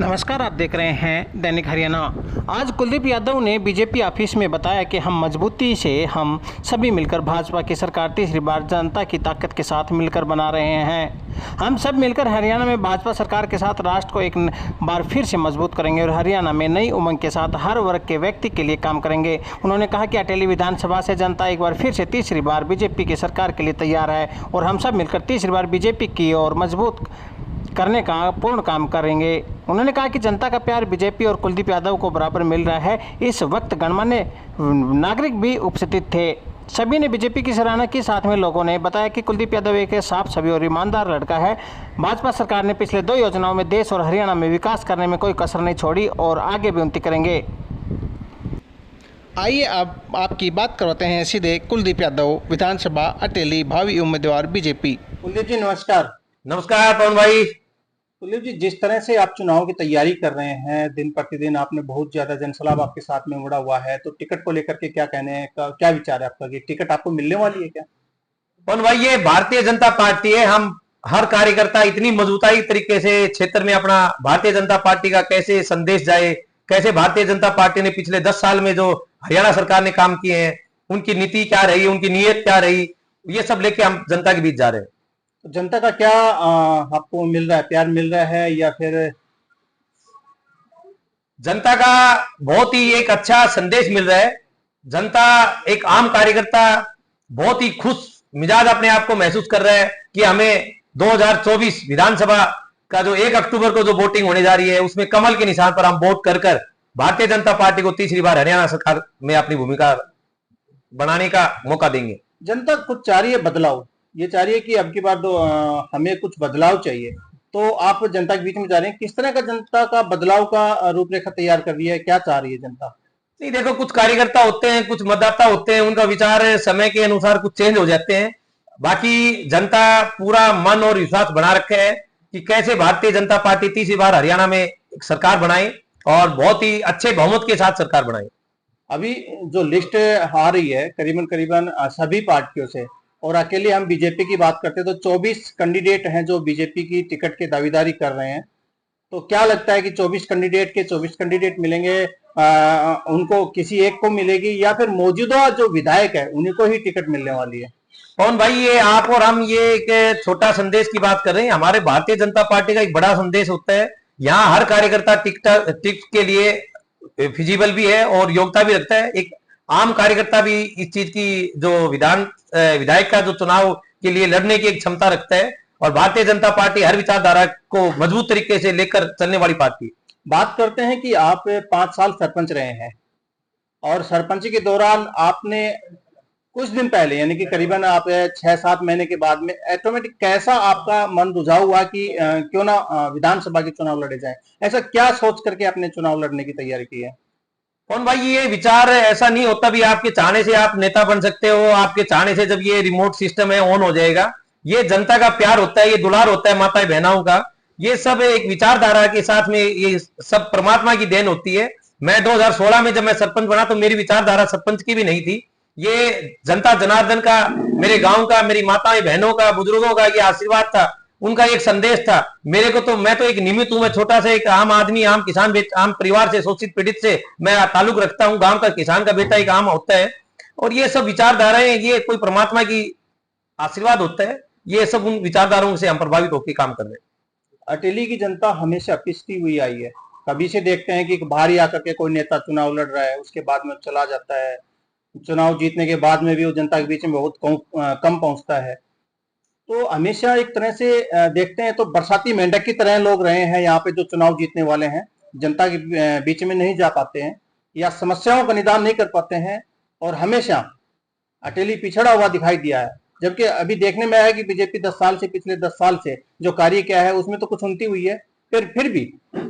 नमस्कार, आप देख रहे हैं दैनिक हरियाणा। आज कुलदीप यादव ने बीजेपी ऑफिस में बताया कि हम मजबूती से हम सभी मिलकर भाजपा की सरकार तीसरी बार जनता की ताकत के साथ मिलकर बना रहे हैं। हम सब मिलकर हरियाणा में भाजपा सरकार के साथ राष्ट्र को एक बार फिर से मजबूत करेंगे और हरियाणा में नई उमंग के साथ हर वर्ग के व्यक्ति के लिए काम करेंगे। उन्होंने कहा कि अटेली विधानसभा से जनता एक बार फिर से तीसरी बार बीजेपी की सरकार के लिए तैयार है और हम सब मिलकर तीसरी बार बीजेपी की ओर मजबूत करने का पूर्ण काम करेंगे। उन्होंने कहा कि जनता का प्यार बीजेपी और कुलदीप यादव को बराबर मिल रहा है। इस वक्त गणमान्य नागरिक भी उपस्थित थे। सभी ने बीजेपी की सराहना की। साथ में लोगों ने बताया कि कुलदीप यादव एक साफ छवि और ईमानदार लड़का है। भाजपा सरकार ने पिछले 2 योजनाओं में देश और हरियाणा में विकास करने में कोई कसर नहीं छोड़ी और आगे भी उन्नति करेंगे। आइए अब आपकी बात करवाते हैं सीधे कुलदीप यादव, विधानसभा अटेली, भावी उम्मीदवार बीजेपी। कुलदीप जी नमस्कार। नमस्कार पवन भाई। कुलदीप जी, जिस तरह से आप चुनाव की तैयारी कर रहे हैं, दिन प्रतिदिन आपने बहुत ज्यादा जनसलाब आपके साथ में उमड़ा हुआ है, तो टिकट को लेकर के क्या कहने हैं, क्या विचार है आपका कि टिकट आपको मिलने वाली है क्या? पवन भाई, ये भारतीय जनता पार्टी है। हम हर कार्यकर्ता इतनी मजबूताई तरीके से क्षेत्र में अपना भारतीय जनता पार्टी का कैसे संदेश जाए, कैसे भारतीय जनता पार्टी ने पिछले 10 साल में जो हरियाणा सरकार ने काम किए हैं, उनकी नीति क्या रही, उनकी नीयत क्या रही, ये सब लेके हम जनता के बीच जा रहे हैं। तो जनता का क्या आपको मिल रहा है, प्यार मिल रहा है या फिर? जनता का बहुत ही एक अच्छा संदेश मिल रहा है। जनता, एक आम कार्यकर्ता बहुत ही खुश मिजाज अपने आप को महसूस कर रहा है कि हमें 2024 विधानसभा का जो 1 अक्टूबर को जो वोटिंग होने जा रही है, उसमें कमल के निशान पर हम वोट कर भारतीय जनता पार्टी को तीसरी बार हरियाणा सरकार में अपनी भूमिका बनाने का मौका देंगे। जनता कुछ चाह रही है, बदलाव ये चाह रही है कि अब की बार तो हमें कुछ बदलाव चाहिए, तो आप जनता के बीच में जा रहे हैं। किस तरह का जनता का बदलाव का रूपरेखा तैयार कर रही है, क्या चाह रही है जनता? नहीं, देखो, कुछ कार्यकर्ता होते हैं, कुछ मतदाता होते हैं, उनका विचार समय के अनुसार कुछ चेंज हो जाते हैं। बाकी जनता पूरा मन और विश्वास बना रखे है कि कैसे भारतीय जनता पार्टी तीसरी बार हरियाणा में एक सरकार बनाए और बहुत ही अच्छे बहुमत के साथ सरकार बनाए। अभी जो लिस्ट आ रही है करीबन सभी पार्टियों से, और अकेले हम बीजेपी की बात करते हैं तो 24 कैंडिडेट हैं जो बीजेपी की टिकट की दावेदारी कर रहे हैं। तो क्या लगता है कि 24 कैंडिडेट के 24 कैंडिडेट मिलेंगे, उनको किसी एक को मिलेगी या फिर मौजूदा जो विधायक है उन्हीं को ही टिकट मिलने वाली है? कौन भाई, ये आप और हम ये एक छोटा संदेश की बात कर रहे हैं। हमारे भारतीय जनता पार्टी का एक बड़ा संदेश होता है। यहाँ हर कार्यकर्ता टिकट के लिए फिजिबल भी है और योग्यता भी रखता है। एक आम कार्यकर्ता भी इस चीज की जो विधायक का जो चुनाव के लिए लड़ने की एक क्षमता रखता है और भारतीय जनता पार्टी हर विचारधारा को मजबूत तरीके से लेकर चलने वाली पार्टी। बात करते हैं कि आप 5 साल सरपंच रहे हैं और सरपंच के दौरान आपने कुछ दिन पहले यानी कि करीबन आप 6-7 महीने के बाद में ऑटोमेटिक कैसा आपका मन रुझाव हुआ कि क्यों ना विधानसभा के चुनाव लड़े जाए? ऐसा क्या सोच करके आपने चुनाव लड़ने की तैयारी की है? कौन भाई, ये विचार ऐसा नहीं होता भी आपके चाहने से आप नेता बन सकते हो, आपके चाहने से जब ये रिमोट सिस्टम है ऑन हो जाएगा। ये जनता का प्यार होता है, ये दुलार होता है माता बहनाओं का। ये सब एक विचारधारा के साथ में, ये सब परमात्मा की देन होती है। मैं 2016 में जब मैं सरपंच बना तो मेरी विचारधारा सरपंच की भी नहीं थी। ये जनता जनार्दन का, मेरे गांव का, मेरी माताएं बहनों का, बुजुर्गों का ये आशीर्वाद था, उनका एक संदेश था। मेरे को तो, मैं तो एक निमित्त हूं, मैं छोटा सा एक आम आदमी, आम किसान, आम परिवार से, शोषित पीड़ित से मैं ताल्लुक रखता हूं। गांव का किसान का बेटा एक आम होता है और ये सब विचारधाराएं, ये कोई परमात्मा की आशीर्वाद होता है। ये सब उन विचारधाराओं से हम प्रभावित होकर काम कर रहे हैं। अटेली की जनता हमेशा पिसती हुई आई है। कभी से देखते हैं कि बाहर ही आकर के कोई नेता चुनाव लड़ रहा है, उसके बाद में चला जाता है। चुनाव जीतने के बाद में भी वो जनता के बीच में बहुत कम पहुंचता है। तो हमेशा एक तरह से देखते हैं तो बरसाती मेंढक की तरह लोग रहे हैं यहाँ पे। जो चुनाव जीतने वाले हैं जनता के बीच में नहीं जा पाते हैं या समस्याओं का निदान नहीं कर पाते हैं और हमेशा अटेली पिछड़ा हुआ दिखाई दिया है। जबकि अभी देखने में आया कि बीजेपी 10 साल से, पिछले 10 साल से जो कार्य किया है उसमें तो कुछ उन्नति हुई है। फिर भी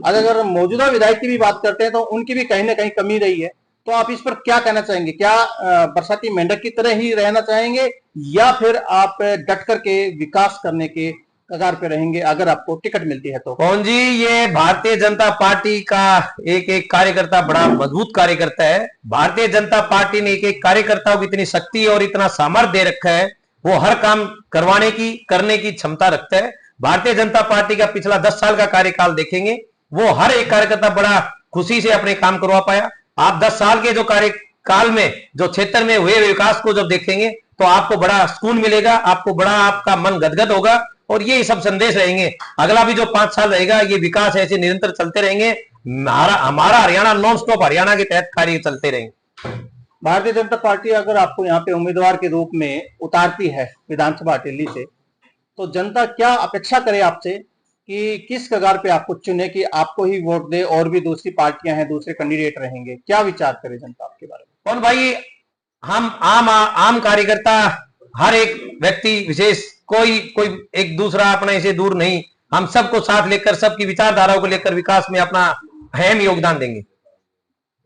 अगर मौजूदा विधायक की भी बात करते हैं तो उनकी भी कहीं ना कहीं कमी रही है। तो आप इस पर क्या कहना चाहेंगे? क्या बरसाती मेंढक की तरह ही रहना चाहेंगे या फिर आप डट करके विकास करने के कगार पे रहेंगे अगर आपको टिकट मिलती है तो? कौन जी, ये भारतीय जनता पार्टी का एक एक कार्यकर्ता बड़ा मजबूत कार्यकर्ता है। भारतीय जनता पार्टी ने एक एक कार्यकर्ता को इतनी शक्ति और इतना सामर्थ्य दे रखा है, वो हर काम करने की क्षमता रखता है। भारतीय जनता पार्टी का पिछला 10 साल का कार्यकाल देखेंगे, वो हर एक कार्यकर्ता बड़ा खुशी से अपने काम करवा पाया। आप 10 साल के जो कार्यकाल में जो क्षेत्र में हुए विकास को जब देखेंगे तो आपको बड़ा सुकून मिलेगा, आपको बड़ा आपका मन गदगद होगा और ये सब संदेश रहेंगे। अगला भी जो 5 साल रहेगा ये विकास ऐसे निरंतर चलते रहेंगे। हमारा हरियाणा नॉन स्टॉप हरियाणा के तहत कार्य चलते रहेंगे। भारतीय जनता पार्टी अगर आपको यहाँ पे उम्मीदवार के रूप में उतारती है विधानसभा टिल्ली से, तो जनता क्या अपेक्षा करे आपसे कि किस कगार पे आपको चुने कि आपको ही वोट दे, और भी दूसरी पार्टियां हैं, दूसरे कैंडिडेट रहेंगे, क्या विचार करे जनता आपके बारे में? कौन भाई, हम आम कार्यकर्ता, हर एक व्यक्ति विशेष, कोई एक दूसरा अपने से दूर नहीं, हम सबको साथ लेकर सबकी विचारधाराओं को लेकर विकास में अपना अहम योगदान देंगे।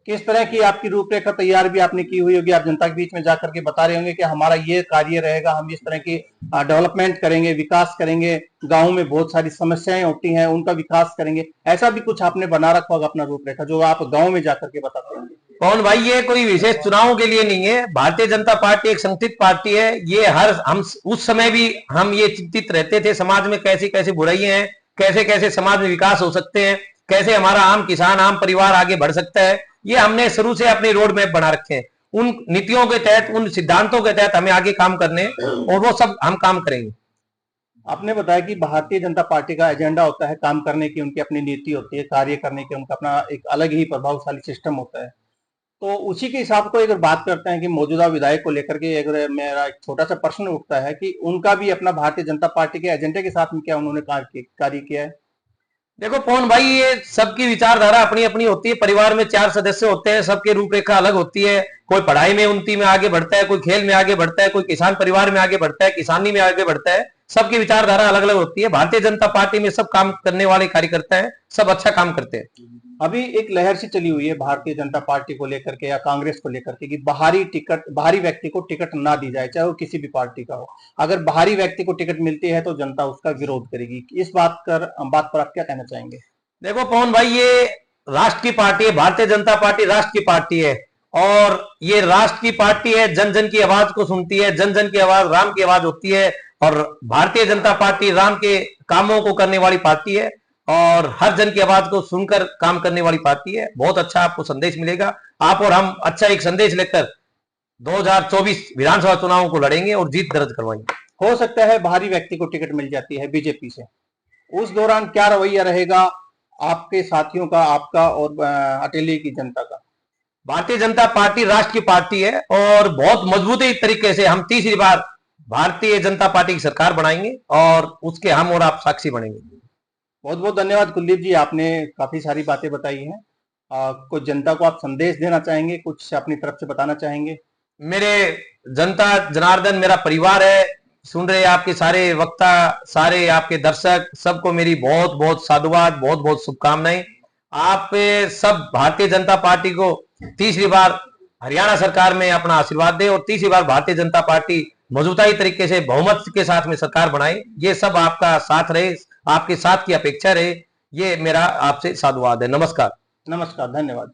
किस तरह की आपकी रूपरेखा तैयार भी आपने की हुई होगी? आप जनता के बीच में जाकर के बता रहे होंगे कि हमारा ये कार्य रहेगा, हम इस तरह की डेवलपमेंट करेंगे, विकास करेंगे, गांव में बहुत सारी समस्याएं होती हैं उनका विकास करेंगे, ऐसा भी कुछ आपने बना रखा होगा अपना रूपरेखा जो आप गाँव में जाकर के बताते होंगे? कौन भाई, ये कोई विशेष चुनावों के लिए नहीं है। भारतीय जनता पार्टी एक संगठित पार्टी है। ये हम उस समय भी हम ये चिंतित रहते थे समाज में कैसी कैसी बुराइयां हैं, कैसे कैसे समाज में विकास हो सकते हैं, कैसे हमारा आम किसान, आम परिवार आगे बढ़ सकता है। ये हमने शुरू से अपने रोड मैप बना रखे हैं। उन नीतियों के तहत, उन सिद्धांतों के तहत हमें आगे काम करने और वो सब हम काम करेंगे। आपने बताया कि भारतीय जनता पार्टी का एजेंडा होता है काम करने की, उनकी अपनी नीति होती है, कार्य करने की उनका अपना एक अलग ही प्रभावशाली सिस्टम होता है। तो उसी के हिसाब को अगर बात करते हैं कि मौजूदा विधायक को लेकर के, अगर मेरा एक छोटा सा प्रश्न उठता है कि उनका भी अपना भारतीय जनता पार्टी के एजेंडे के साथ में क्या उन्होंने कार्य किया है? देखो पवन भाई, ये सबकी विचारधारा अपनी अपनी होती है। परिवार में 4 सदस्य होते हैं, सबके रूपरेखा अलग होती है। कोई पढ़ाई में उन्नति में आगे बढ़ता है, कोई खेल में आगे बढ़ता है, कोई किसान परिवार में आगे बढ़ता है, किसानी में आगे बढ़ता है। सबकी विचारधारा अलग अलग होती है। भारतीय जनता पार्टी में सब काम करने वाले कार्यकर्ता हैं, सब अच्छा काम करते हैं। अभी एक लहर सी चली हुई है भारतीय जनता पार्टी को लेकर के या कांग्रेस को लेकर के कि बाहरी व्यक्ति को टिकट ना दी जाए, चाहे वो किसी भी पार्टी का हो। अगर बाहरी व्यक्ति को टिकट मिलती है तो जनता उसका विरोध करेगी। इस बात पर आप क्या कहना चाहेंगे? देखो पवन भाई, ये राष्ट्र की पार्टी है। भारतीय जनता पार्टी राष्ट्र की पार्टी है और ये राष्ट्र की पार्टी है, जन जन की आवाज को सुनती है। जन जन की आवाज राम की आवाज होती है और भारतीय जनता पार्टी राम के कामों को करने वाली पार्टी है और हर जन की आवाज को सुनकर काम करने वाली पार्टी है। बहुत अच्छा आपको संदेश मिलेगा। आप और हम अच्छा एक संदेश लेकर 2024 विधानसभा चुनावों को लड़ेंगे और जीत दर्ज करवाएंगे। हो सकता है बाहरी व्यक्ति को टिकट मिल जाती है बीजेपी से, उस दौरान क्या रवैया रहेगा आपके साथियों का, आपका और अटेली की जनता का? भारतीय जनता पार्टी राष्ट्र की पार्टी है और बहुत मजबूती तरीके से हम तीसरी बार भारतीय जनता पार्टी की सरकार बनाएंगे और उसके हम और आप साक्षी बनेंगे। बहुत बहुत धन्यवाद कुलदीप जी, आपने काफी सारी बातें बताई हैं। कुछ जनता को आप संदेश देना चाहेंगे, कुछ अपनी तरफ से बताना चाहेंगे? मेरे जनता जनार्दन मेरा परिवार है, सुन रहे आपके सारे वक्ता, सारे आपके दर्शक, सबको मेरी बहुत बहुत साधुवाद, बहुत बहुत शुभकामनाएं। आप सब भारतीय जनता पार्टी को तीसरी बार हरियाणा सरकार में अपना आशीर्वाद दे और तीसरी बार भारतीय जनता पार्टी मजबूताई तरीके से बहुमत के साथ में सरकार बनाए। ये सब आपका साथ रहे, आपके साथ की अपेक्षा रहे। ये मेरा आपसे साधुवाद है। नमस्कार। नमस्कार, धन्यवाद।